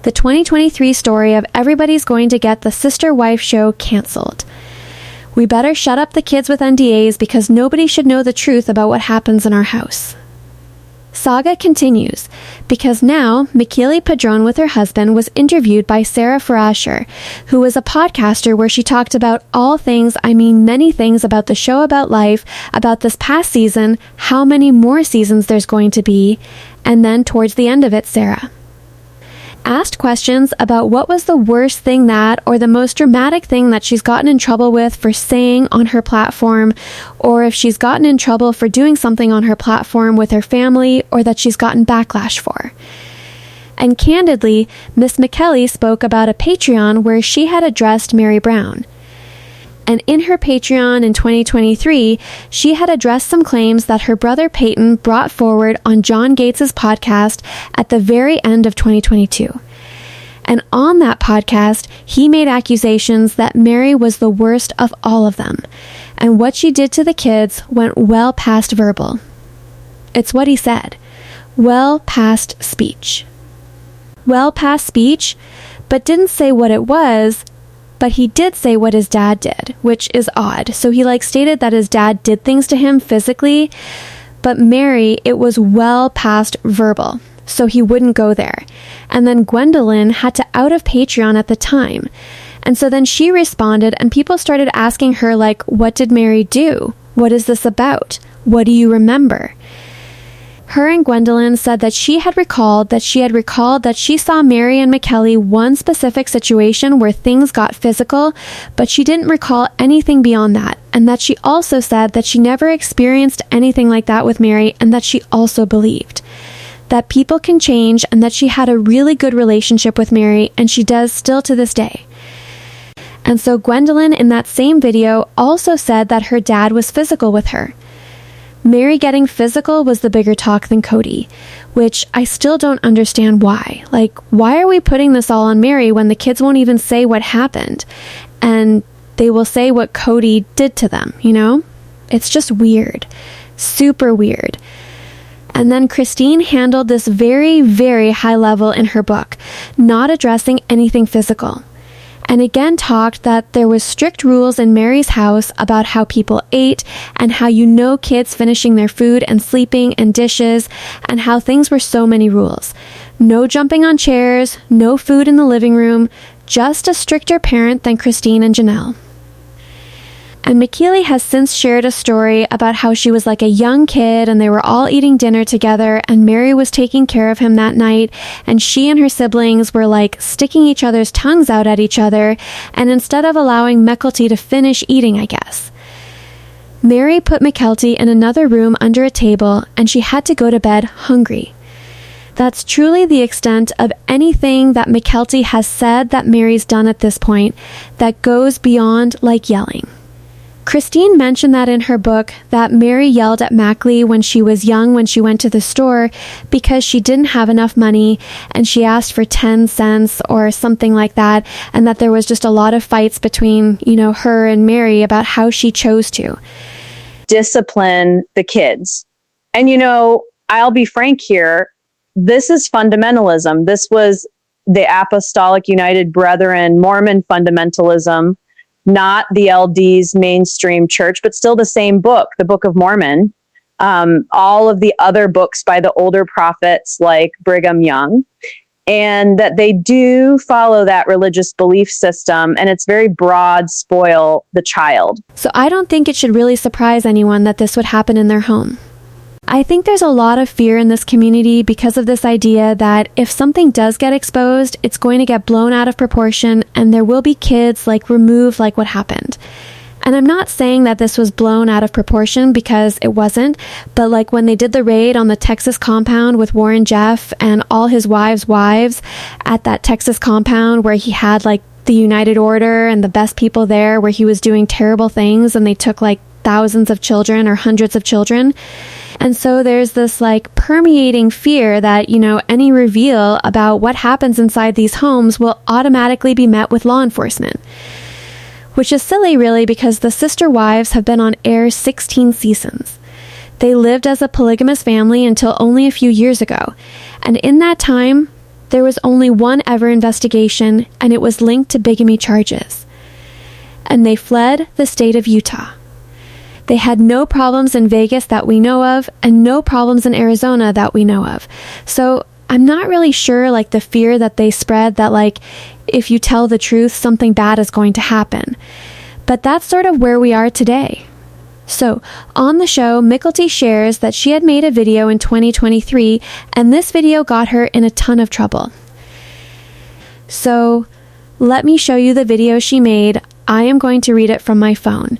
the 2023 story of everybody's going to get the sister-wife show canceled. We better shut up the kids with NDAs because nobody should know the truth about what happens in our house. Saga continues, because now Mykelti Brown with her husband was interviewed by Sarah Frasher, who was a podcaster where she talked about all things, many things about the show about life, about this past season, how many more seasons there's going to be, and then towards the end of it, Sarah asked questions about what was the worst thing that, or the most dramatic thing that she's gotten in trouble with for saying on her platform, or if she's gotten in trouble for doing something on her platform with her family, or that she's gotten backlash for. And candidly, Miss Mykelti spoke about a Patreon where she had addressed Mary Brown. And in her Patreon in 2023, she had addressed some claims that her brother Peyton brought forward on John Gates' podcast at the very end of 2022. And on that podcast, he made accusations that Mary was the worst of all of them, and what she did to the kids went well past verbal. It's what he said. Well past speech. Well past speech, but didn't say what it was. But he did say what his dad did, which is odd. So he stated that his dad did things to him physically, but Mary, it was well past verbal, so he wouldn't go there. And then Gwendolyn had to out of Patreon at the time. And so then she responded and people started asking her what did Mary do? What is this about? What do you remember? Her and Gwendolyn said that she had recalled that she saw Mary and Mykelti one specific situation where things got physical, but she didn't recall anything beyond that, and that she also said that she never experienced anything like that with Mary, and that she also believed that people can change, and that she had a really good relationship with Mary, and she does still to this day. And so Gwendolyn in that same video also said that her dad was physical with her. Mary getting physical was the bigger talk than Cody, which I still don't understand why. Why are we putting this all on Mary when the kids won't even say what happened? And they will say what Cody did to them, It's just weird. Super weird. And then Christine handled this very, very high level in her book, not addressing anything physical. And again talked that there was strict rules in Mary's house about how people ate and how kids finishing their food and sleeping and dishes, and how things were so many rules. No jumping on chairs, no food in the living room, just a stricter parent than Christine and Janelle. And Mykelti has since shared a story about how she was a young kid and they were all eating dinner together and Mary was taking care of him that night, and she and her siblings were sticking each other's tongues out at each other, and instead of allowing Mykelti to finish eating, I guess. Mary put Mykelti in another room under a table and she had to go to bed hungry. That's truly the extent of anything that Mykelti has said that Mary's done at this point that goes beyond yelling. Christine mentioned that in her book that Mary yelled at Mykelti when she was young when she went to the store because she didn't have enough money and she asked for 10 cents or something like that, and that there was just a lot of fights between, her and Mary about how she chose to discipline the kids. And I'll be frank here, this is fundamentalism. This was the Apostolic United Brethren Mormon fundamentalism, not the LDS mainstream church, but still the same book, the Book of Mormon. All of the other books by the older prophets like Brigham Young, and that they do follow that religious belief system, and it's very broad, spoil the child. So I don't think it should really surprise anyone that this would happen in their home. I think there's a lot of fear in this community because of this idea that if something does get exposed, it's going to get blown out of proportion and there will be kids removed what happened. And I'm not saying that this was blown out of proportion because it wasn't, but when they did the raid on the Texas compound with Warren Jeff and all his wives at that Texas compound where he had the United Order and the best people there, where he was doing terrible things and they took thousands of children or hundreds of children. And so there's this permeating fear that, any reveal about what happens inside these homes will automatically be met with law enforcement. Which is silly, really, because the Sister Wives have been on air 16 seasons. They lived as a polygamous family until only a few years ago. And in that time, There was only one ever investigation, and it was linked to bigamy charges. And they fled the state of Utah. They had no problems in Vegas that we know of, and no problems in Arizona that we know of. So I'm not really sure, like, the fear that they spread that, like, if you tell the truth, something bad is going to happen. But that's sort of where we are today. So, on the show, Mykelti shares that she had made a video in 2023, and this video got her in a ton of trouble. So, let me show you the video she made. I am going to read it from my phone.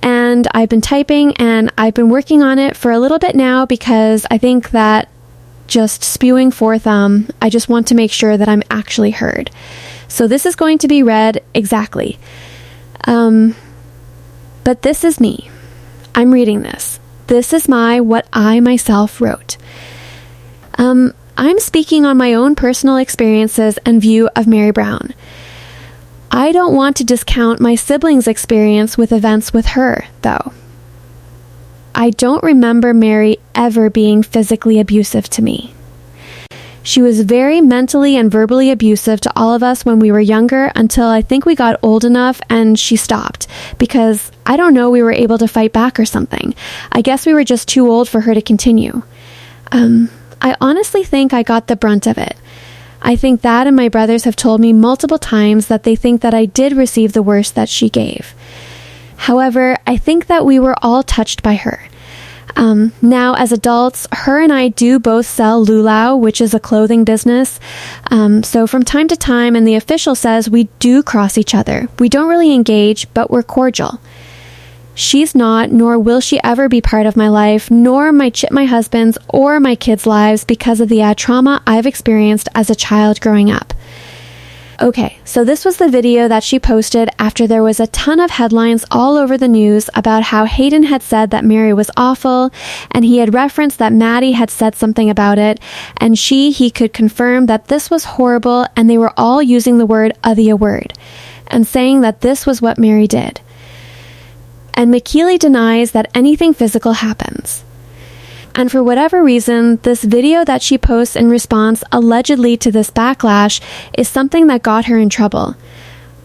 And I've been typing, and I've been working on it for a little bit now because I think that just spewing forth, I just want to make sure that I'm actually heard. So this is going to be read exactly. But this is me. I'm reading this. This is what I myself wrote. I'm speaking on my own personal experiences and view of Mary Brown. I don't want to discount my siblings' experience with events with her, though. I don't remember Mary ever being physically abusive to me. She was very mentally and verbally abusive to all of us when we were younger until I think we got old enough and she stopped because, I don't know, we were able to fight back or something. I guess we were just too old for her to continue. I honestly think I got the brunt of it. I think that and my brothers have told me multiple times that they think that I did receive the worst that she gave. However, I think that we were all touched by her. Now, as adults, her and I do both sell Lulau, which is a clothing business. So from time to time, and the official says we do cross each other. We don't really engage, but we're cordial. She's not, nor will she ever be part of my life, nor my husband's or my kids' lives because of the trauma I've experienced as a child growing up. Okay, so this was the video that she posted after there was a ton of headlines all over the news about how Hayden had said that Mary was awful, and he had referenced that Maddie had said something about it, and he could confirm that this was horrible, and they were all using the word word, and saying that this was what Mary did. And Mykelti denies that anything physical happens. And for whatever reason, this video that she posts in response allegedly to this backlash is something that got her in trouble.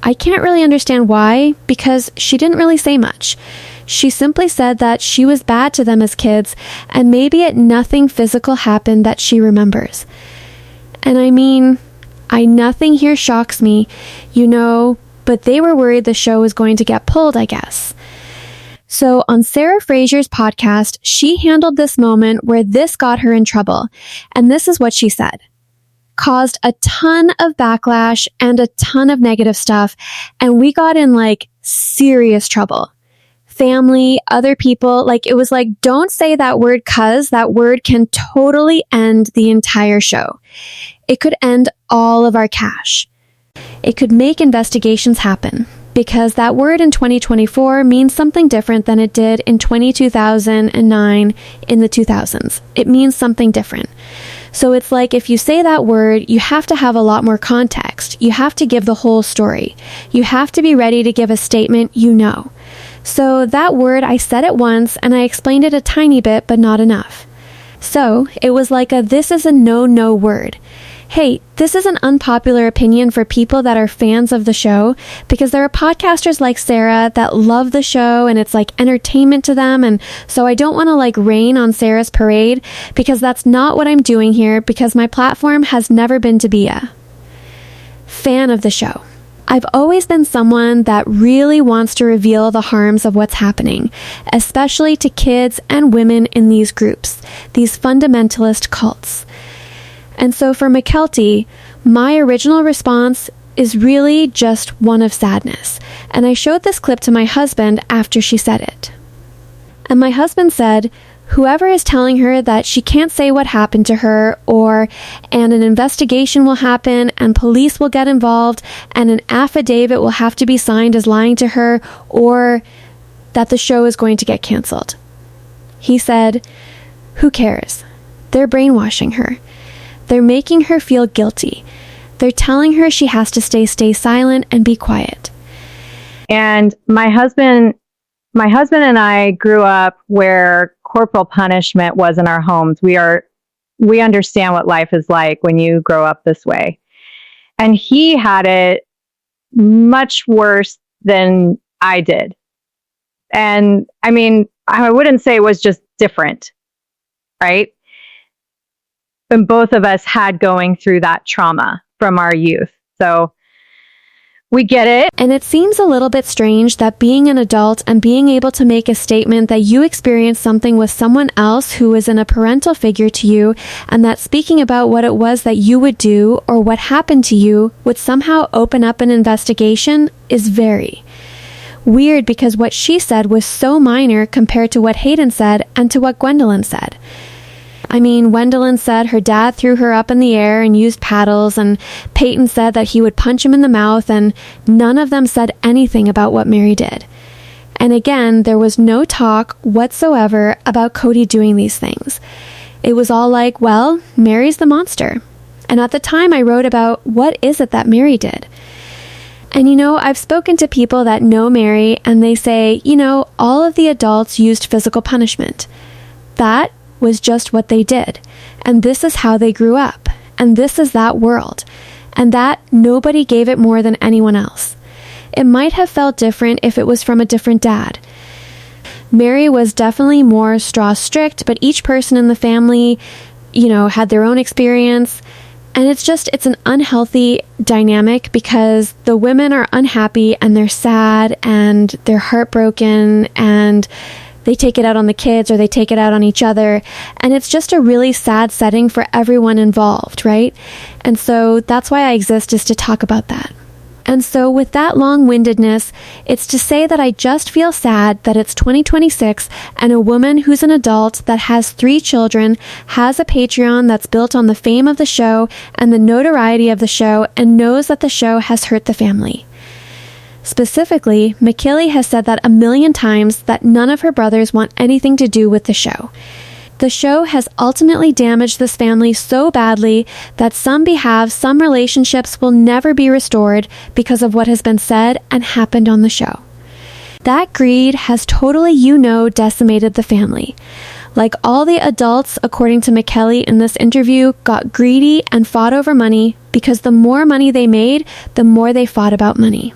I can't really understand why, because she didn't really say much. She simply said that she was bad to them as kids, and maybe nothing physical happened that she remembers. And I mean, nothing here shocks me, but they were worried the show was going to get pulled, I guess. So on Sarah Fraser's podcast, she handled this moment where this got her in trouble. And this is what she said. Caused a ton of backlash and a ton of negative stuff. And we got in serious trouble. Family, other people, it was don't say that word 'cause that word can totally end the entire show. It could end all of our cash. It could make investigations happen. Because that word in 2024 means something different than it did in 2009 in the 2000s. It means something different. So it's if you say that word, you have to have a lot more context. You have to give the whole story. You have to be ready to give a statement So that word, I said it once and I explained it a tiny bit, but not enough. So it was this is a no word. Hey, this is an unpopular opinion for people that are fans of the show because there are podcasters like Sarah that love the show and it's entertainment to them. And so I don't want to rain on Sarah's parade because that's not what I'm doing here because my platform has never been to be a fan of the show. I've always been someone that really wants to reveal the harms of what's happening, especially to kids and women in these groups, these fundamentalist cults. And so for Mykelti, my original response is really just one of sadness. And I showed this clip to my husband after she said it. And my husband said, whoever is telling her that she can't say what happened to her and an investigation will happen and police will get involved and an affidavit will have to be signed as lying to her or that the show is going to get canceled. He said, who cares? They're brainwashing her. They're making her feel guilty. They're telling her she has to stay silent and be quiet. And my husband and I grew up where corporal punishment was in our homes. We are we understand what life is like when you grow up this way. And he had it much worse than I did. And I mean, I wouldn't say it was just different, right? But both of us had going through that trauma from our youth. So we get it. And it seems a little bit strange that being an adult and being able to make a statement that you experienced something with someone else who is in a parental figure to you, and that speaking about what it was that you would do or what happened to you would somehow open up an investigation is very weird, because what she said was so minor compared to what Hayden said and to what Gwendolyn said. I mean, Gwendolyn said her dad threw her up in the air and used paddles, and Peyton said that he would punch him in the mouth, and none of them said anything about what Mary did. And again, there was no talk whatsoever about Cody doing these things. It was all like, well, Mary's the monster. And at the time I wrote about what is it that Mary did. And you know, I've spoken to people that know Mary, and they say, you know, all of the adults used physical punishment. That was just what they did. And this is how they grew up. And this is that world. And that nobody gave it more than anyone else. It might have felt different if it was from a different dad. Mary was definitely more straw strict, but each person in the family, you know, had their own experience. And it's an unhealthy dynamic, because the women are unhappy and they're sad and they're heartbroken, and they take it out on the kids or they take it out on each other. And it's just a really sad setting for everyone involved, right? And so that's why I exist, is to talk about that. And so with that long-windedness, it's to say that I just feel sad that it's 2026 and a woman who's an adult that has 3 children has a Patreon that's built on the fame of the show and the notoriety of the show, and knows that the show has hurt the family. Specifically, Mykelti has said that 1,000,000 times that none of her brothers want anything to do with the show. The show has ultimately damaged this family so badly that some relationships will never be restored because of what has been said and happened on the show. That greed has totally, decimated the family. Like all the adults, according to Mykelti in this interview, got greedy and fought over money, because the more money they made, the more they fought about money.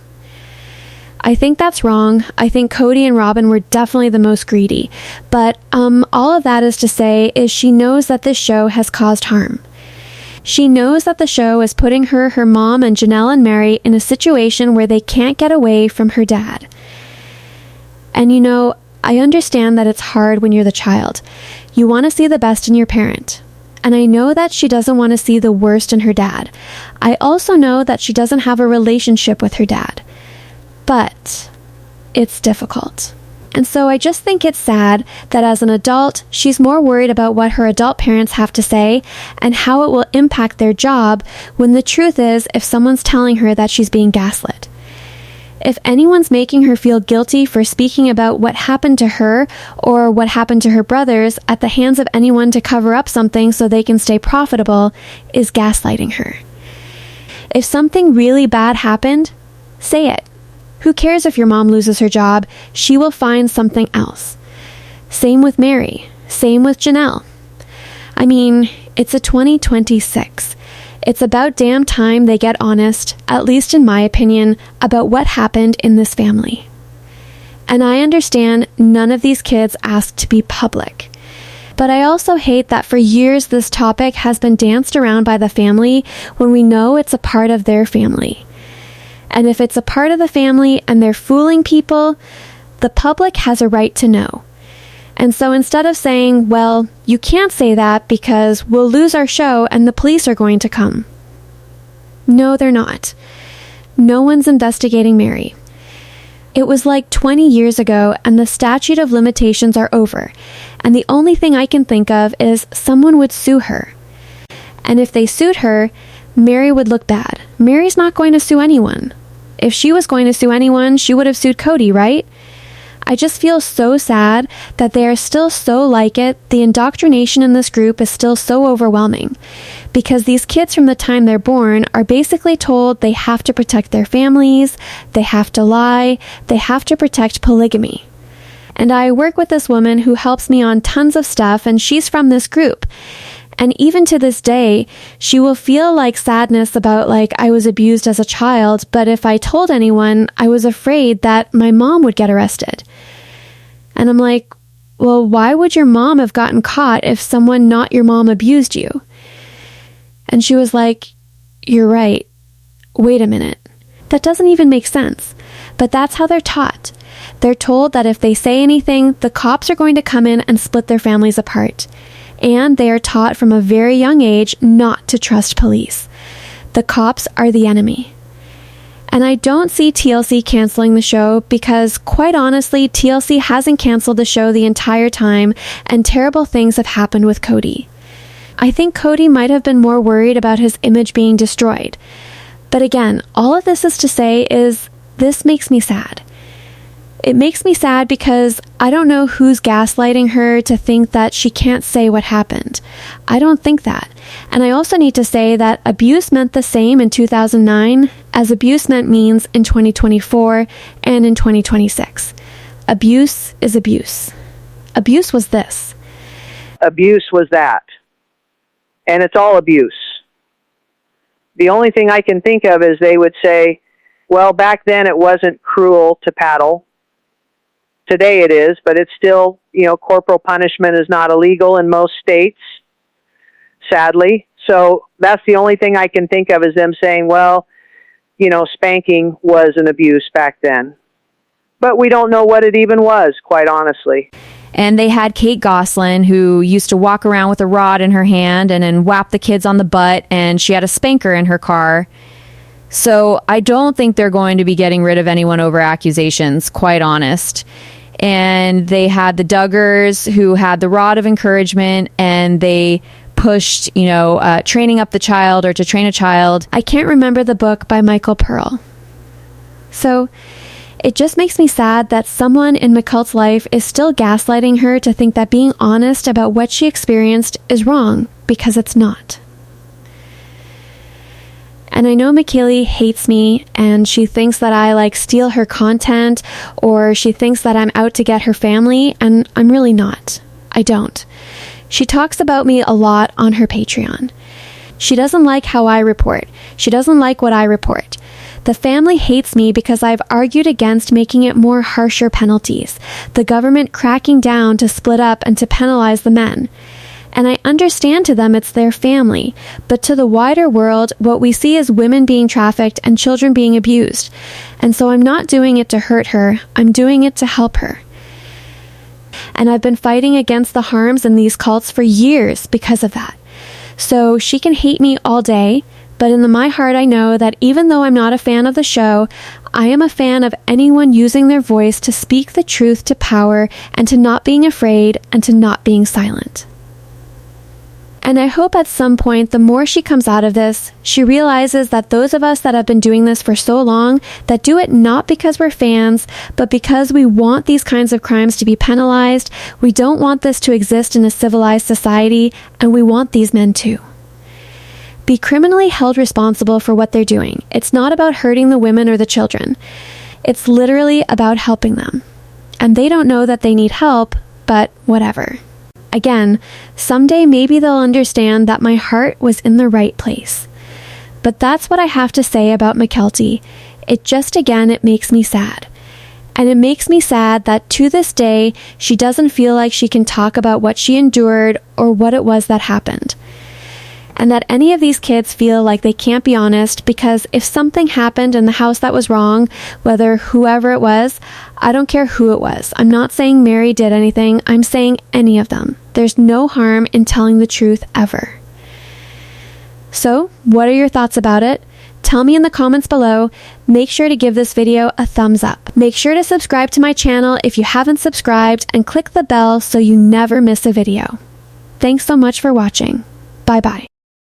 I think that's wrong. I think Cody and Robin were definitely the most greedy. But all of that is to say is she knows that this show has caused harm. She knows that the show is putting her mom, and Janelle and Mary in a situation where they can't get away from her dad. And I understand that it's hard when you're the child. You want to see the best in your parent. And I know that she doesn't want to see the worst in her dad. I also know that she doesn't have a relationship with her dad. But it's difficult. And so I just think it's sad that as an adult, she's more worried about what her adult parents have to say and how it will impact their job, when the truth is, if someone's telling her that she's being gaslit. If anyone's making her feel guilty for speaking about what happened to her or what happened to her brothers at the hands of anyone to cover up something so they can stay profitable, is gaslighting her. If something really bad happened, say it. Who cares if your mom loses her job? She will find something else. Same with Mary. Same with Janelle. I mean, it's a 2026. It's about damn time they get honest, at least in my opinion, about what happened in this family. And I understand none of these kids asked to be public. But I also hate that for years this topic has been danced around by the family when we know it's a part of their family. And if it's a part of the family and they're fooling people, the public has a right to know. And so instead of saying, well, you can't say that because we'll lose our show and the police are going to come. No, they're not. No one's investigating Mary. It was like 20 years ago and the statute of limitations are over. And the only thing I can think of is someone would sue her. And if they sued her, Mary would look bad. Mary's not going to sue anyone. If she was going to sue anyone, she would have sued Cody, right? I just feel so sad that they are still so like it. The indoctrination in this group is still so overwhelming, because these kids from the time they're born are basically told they have to protect their families, they have to lie, they have to protect polygamy. And I work with this woman who helps me on tons of stuff, and she's from this group. And even to this day, she will feel like sadness about like I was abused as a child, but if I told anyone, I was afraid that my mom would get arrested. And I'm like, well, why would your mom have gotten caught if someone not your mom abused you? And she was like, you're right. Wait a minute. That doesn't even make sense. But that's how they're taught. They're told that if they say anything, the cops are going to come in and split their families apart. And they are taught from a very young age not to trust police. The cops are the enemy. And I don't see TLC canceling the show because, quite honestly, TLC hasn't canceled the show the entire time, and terrible things have happened with Cody. I think Cody might have been more worried about his image being destroyed. But again, all of this is to say is, this makes me sad. It makes me sad because I don't know who's gaslighting her to think that she can't say what happened. I don't think that. And I also need to say that abuse meant the same in 2009 as abuse means in 2024 and in 2026. Abuse is abuse. Abuse was this. Abuse was that. And it's all abuse. The only thing I can think of is they would say, well, back then it wasn't cruel to paddle. Today it is, but it's still, corporal punishment is not illegal in most states, sadly. So that's the only thing I can think of is them saying, well, spanking was an abuse back then. But we don't know what it even was, quite honestly. And they had Kate Gosselin, who used to walk around with a rod in her hand and then whap the kids on the butt, and she had a spanker in her car. So I don't think they're going to be getting rid of anyone over accusations, quite honest. And they had the Duggars, who had the rod of encouragement, and they pushed, training up the child or to train a child. I can't remember the book by Michael Pearl. So it just makes me sad that someone in Mykelti's life is still gaslighting her to think that being honest about what she experienced is wrong, because it's not. And I know Mykelti hates me, and she thinks that I steal her content, or she thinks that I'm out to get her family, and I'm really not. I don't. She talks about me a lot on her Patreon. She doesn't like how I report. She doesn't like what I report. The family hates me because I've argued against making it more harsher penalties, the government cracking down to split up and to penalize the men. And I understand to them it's their family, but to the wider world, what we see is women being trafficked and children being abused. And so I'm not doing it to hurt her, I'm doing it to help her. And I've been fighting against the harms in these cults for years because of that. So she can hate me all day, but in my heart I know that even though I'm not a fan of the show, I am a fan of anyone using their voice to speak the truth to power and to not being afraid and to not being silent. And I hope at some point, the more she comes out of this, she realizes that those of us that have been doing this for so long, that do it not because we're fans, but because we want these kinds of crimes to be penalized, we don't want this to exist in a civilized society, and we want these men to be criminally held responsible for what they're doing. It's not about hurting the women or the children. It's literally about helping them. And they don't know that they need help, but whatever. Again, someday maybe they'll understand that my heart was in the right place. But that's what I have to say about Mykelti. It makes me sad. And it makes me sad that to this day, she doesn't feel like she can talk about what she endured or what it was that happened. And that any of these kids feel like they can't be honest because if something happened in the house that was wrong, whether whoever it was, I don't care who it was. I'm not saying Mary did anything. I'm saying any of them. There's no harm in telling the truth ever. So, what are your thoughts about it? Tell me in the comments below. Make sure to give this video a thumbs up. Make sure to subscribe to my channel if you haven't subscribed and click the bell so you never miss a video. Thanks so much for watching. Bye-bye.